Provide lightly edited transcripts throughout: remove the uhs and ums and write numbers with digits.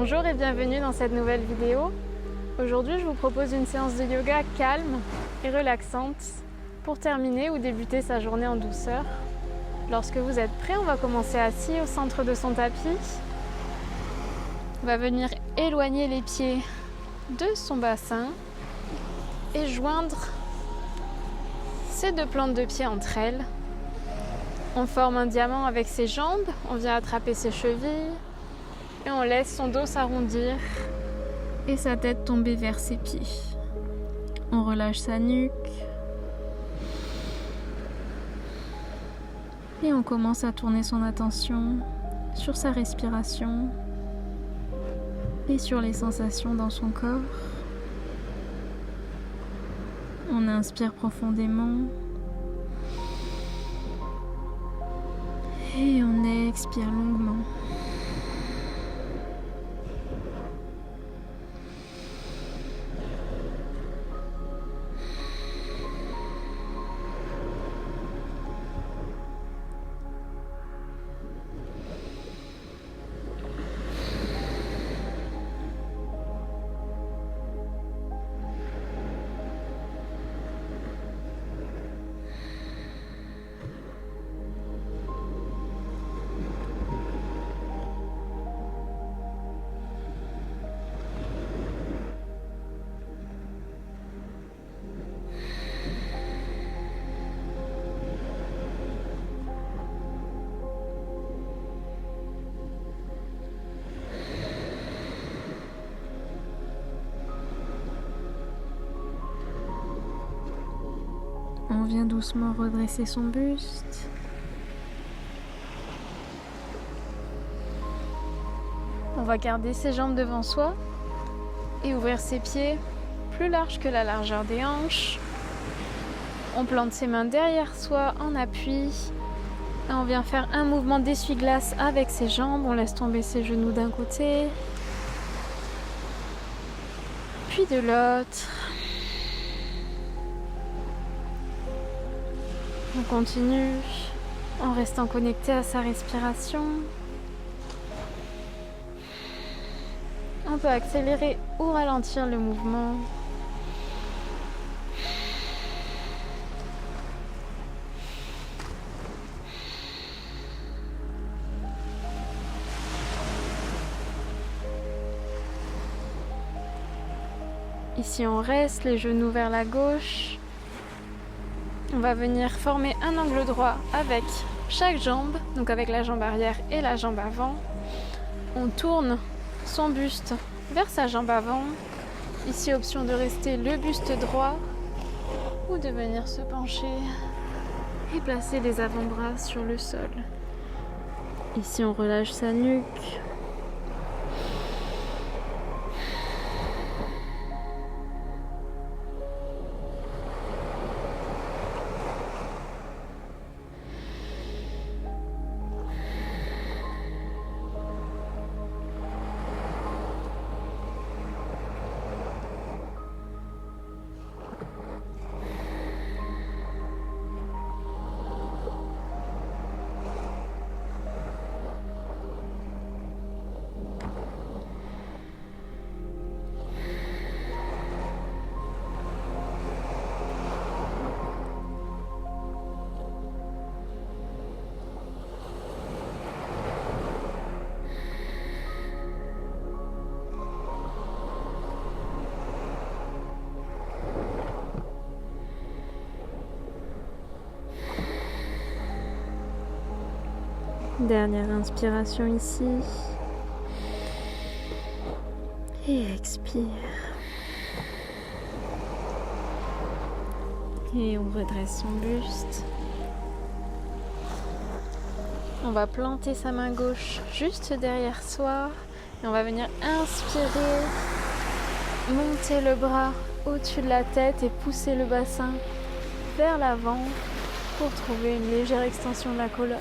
Bonjour et bienvenue dans cette nouvelle vidéo. Aujourd'hui, je vous propose une séance de yoga calme et relaxante pour terminer ou débuter sa journée en douceur. Lorsque vous êtes prêt, on va commencer assis au centre de son tapis. On va venir éloigner les pieds de son bassin et joindre ces deux plantes de pied entre elles. On forme un diamant avec ses jambes, on vient attraper ses chevilles et on laisse son dos s'arrondir et sa tête tomber vers ses pieds. On relâche sa nuque et on commence à tourner son attention sur sa respiration et sur les sensations dans son corps. On inspire profondément et on expire longuement. On vient doucement redresser son buste. On va garder ses jambes devant soi et ouvrir ses pieds plus larges que la largeur des hanches. On plante ses mains derrière soi en appui. Et on vient faire un mouvement d'essuie-glace avec ses jambes. On laisse tomber ses genoux d'un côté, puis de l'autre. On continue en restant connecté à sa respiration. On peut accélérer ou ralentir le mouvement. Ici, on reste les genoux vers la gauche. On va venir former un angle droit avec chaque jambe, donc avec la jambe arrière et la jambe avant. On tourne son buste vers sa jambe avant. Ici, option de rester le buste droit ou de venir se pencher et placer les avant-bras sur le sol. Ici, on relâche sa nuque. Dernière inspiration ici. Et expire. Et on redresse son buste. On va planter sa main gauche juste derrière soi. Et on va venir inspirer, monter le bras au-dessus de la tête et pousser le bassin vers l'avant pour trouver une légère extension de la colonne.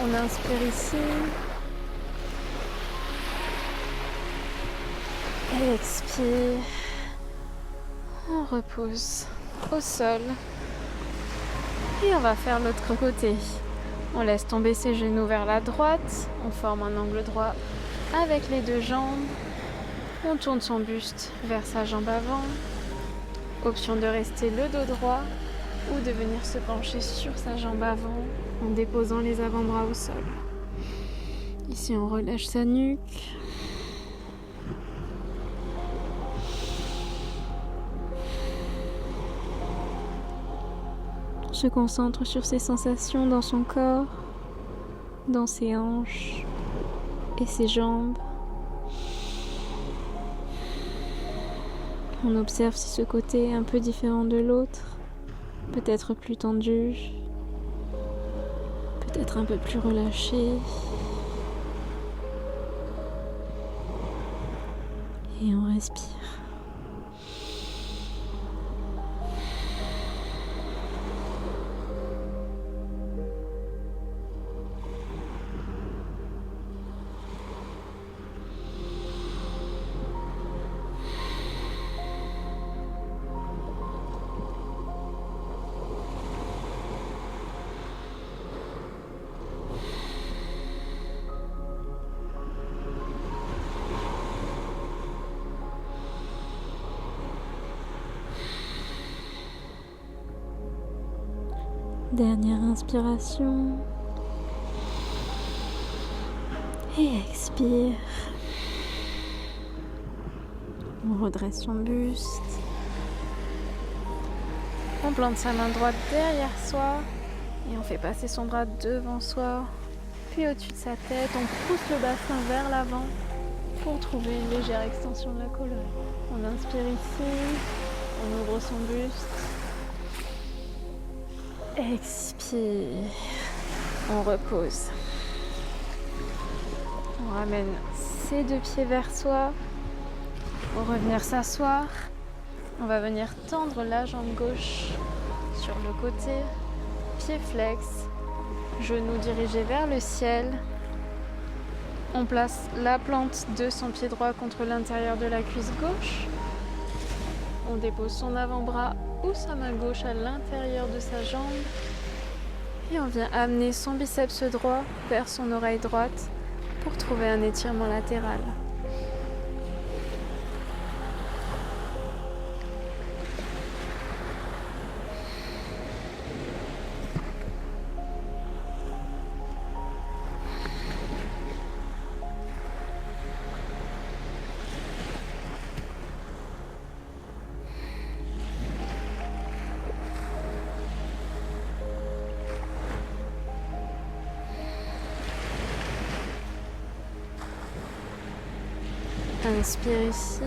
On inspire ici et expire. On repose au sol et on va faire l'autre côté. On laisse tomber ses genoux vers la droite, on forme un angle droit avec les deux jambes. On tourne son buste vers sa jambe avant. Option de rester le dos droit ou de venir se pencher sur sa jambe avant en déposant les avant-bras au sol. Ici, on relâche sa nuque. On se concentre sur ses sensations dans son corps, dans ses hanches et ses jambes. On observe si ce côté est un peu différent de l'autre, peut-être plus tendu, peut-être un peu plus relâché. Et on respire. Dernière inspiration. Et expire. On redresse son buste. On plante sa main droite derrière soi et on fait passer son bras devant soi. Puis au-dessus de sa tête, on pousse le bassin vers l'avant pour trouver une légère extension de la colonne. On inspire ici, on ouvre son buste. Expire, on repose. On ramène ses deux pieds vers soi pour revenir s'asseoir. On va venir tendre la jambe gauche sur le côté, pied flex, genou dirigé vers le ciel. On place la plante de son pied droit contre l'intérieur de la cuisse gauche. On dépose son avant-bras ou sa main gauche à l'intérieur de sa jambe. Et on vient amener son biceps droit vers son oreille droite pour trouver un étirement latéral. Inspire ici.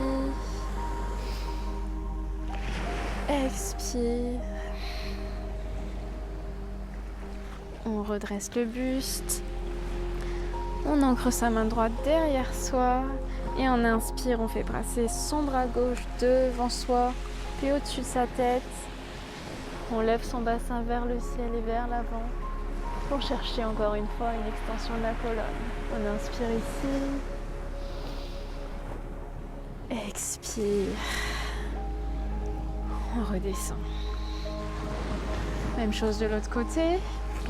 Expire. On redresse le buste. On ancre sa main droite derrière soi. Et en inspire, on fait passer son bras gauche devant soi, puis au-dessus de sa tête. On lève son bassin vers le ciel et vers l'avant pour chercher encore une fois une extension de la colonne. On inspire ici. Expire. On redescend. Même chose de l'autre côté.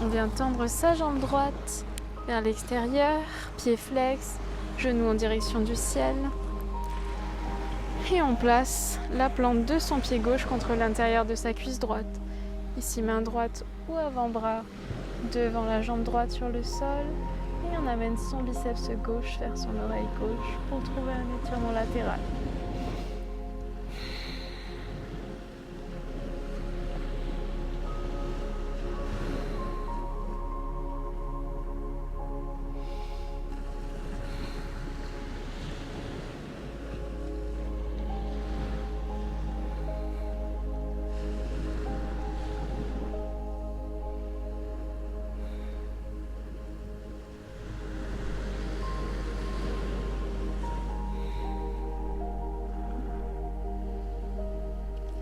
On vient tendre sa jambe droite vers l'extérieur, pied flex, genou en direction du ciel. Et on place la plante de son pied gauche contre l'intérieur de sa cuisse droite. Ici, main droite ou avant-bras devant la jambe droite sur le sol. Et on amène son biceps gauche vers son oreille gauche pour trouver un étirement latéral.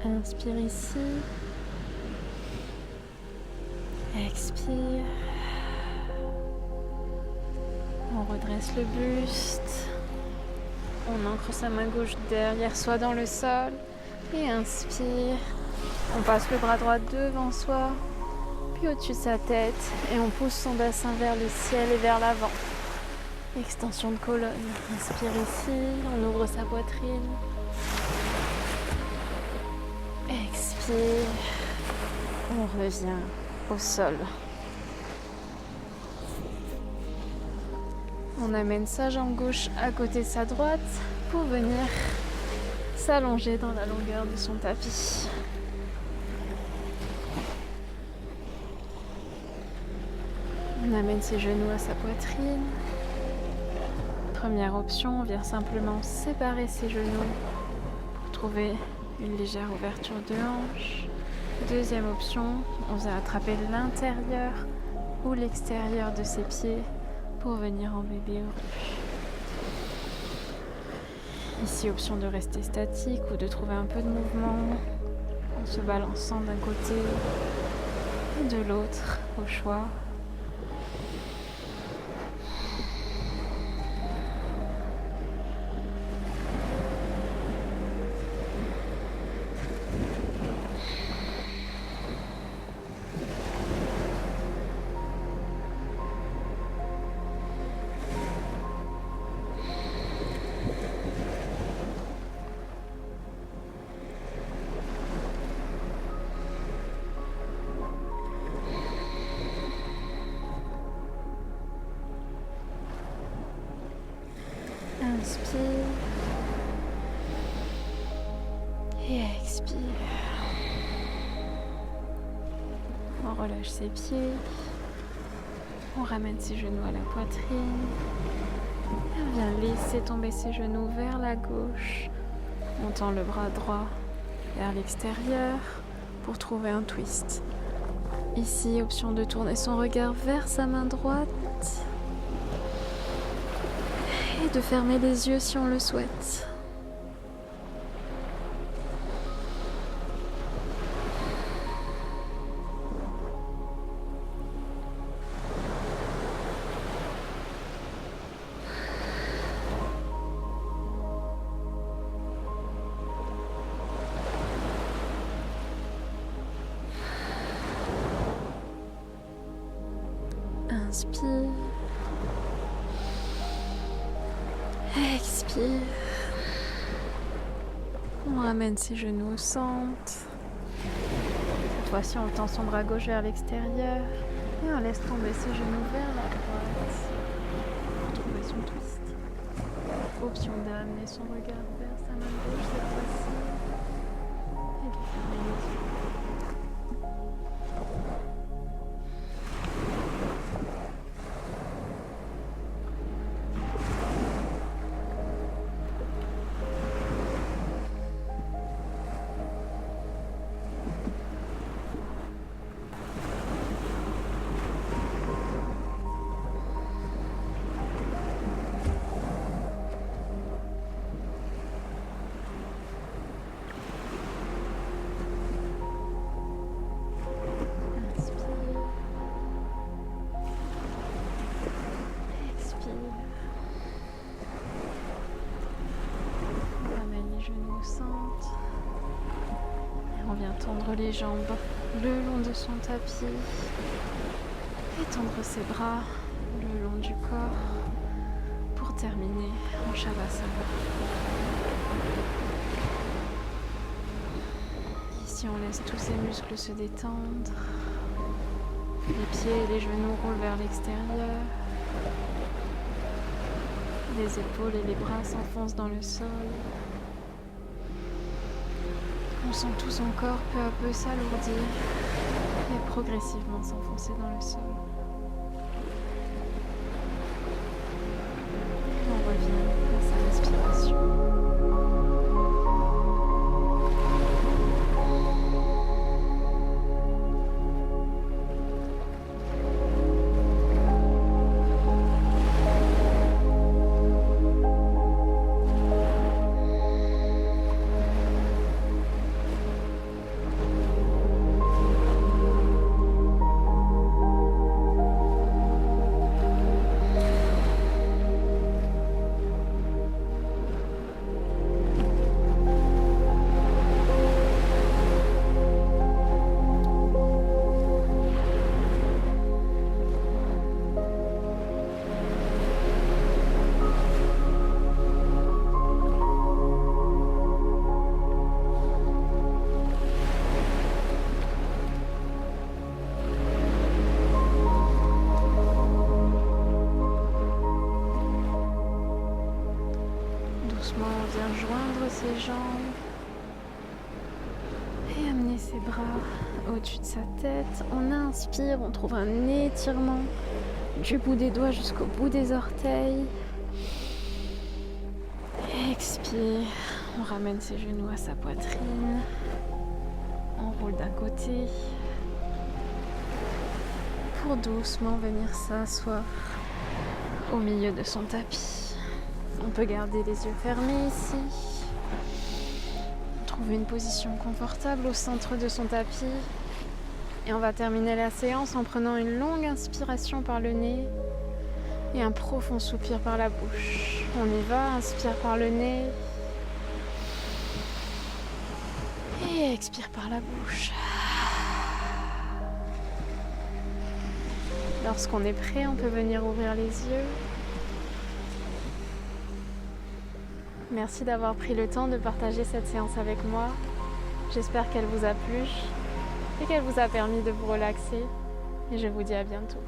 Inspire ici. Expire. On redresse le buste. On ancre sa main gauche derrière soi dans le sol. Et inspire. On passe le bras droit devant soi, puis au-dessus de sa tête. Et on pousse son bassin vers le ciel et vers l'avant. Extension de colonne. Inspire ici, on ouvre sa poitrine. Expire. On revient au sol. On amène sa jambe gauche à côté de sa droite pour venir s'allonger dans la longueur de son tapis. On amène ses genoux à sa poitrine. Première option, on vient simplement séparer ses genoux pour trouver une légère ouverture de hanche. Deuxième option, on vient attraper l'intérieur ou l'extérieur de ses pieds pour venir en bébé heureux. Ici, option de rester statique ou de trouver un peu de mouvement en se balançant d'un côté et de l'autre au choix. Inspire et expire. On relâche ses pieds. On ramène ses genoux à la poitrine. Et on vient laisser tomber ses genoux vers la gauche. On tend le bras droit vers l'extérieur pour trouver un twist. Ici, option de tourner son regard vers sa main droite. Et de fermer les yeux si on le souhaite. Inspire. Expire. On ramène ses genoux au centre. Cette fois-ci, on tend son bras gauche vers l'extérieur et on laisse tomber ses genoux vers la droite pour trouver son twist. Option d'amener son regard vers sa main gauche cette fois-ci et de fermer les yeux. On vient tendre les jambes le long de son tapis et tendre ses bras le long du corps pour terminer en Shavasana. Ici, on laisse tous ses muscles se détendre. Les pieds et les genoux roulent vers l'extérieur. Les épaules et les bras s'enfoncent dans le sol. On sent tout son corps peu à peu s'alourdir et progressivement s'enfoncer dans le sol. On revient à sa respiration. venir joindre ses jambes et amener ses bras au-dessus de sa tête. On inspire, on trouve un étirement du bout des doigts jusqu'au bout des orteils. Expire, on ramène ses genoux à sa poitrine. On roule d'un côté pour doucement venir s'asseoir au milieu de son tapis. On peut garder les yeux fermés ici. Trouver une position confortable au centre de son tapis. Et on va terminer la séance en prenant une longue inspiration par le nez et un profond soupir par la bouche. On y va, inspire par le nez et expire par la bouche. Lorsqu'on est prêt, on peut venir ouvrir les yeux. Merci d'avoir pris le temps de partager cette séance avec moi. J'espère qu'elle vous a plu et qu'elle vous a permis de vous relaxer. Et je vous dis à bientôt.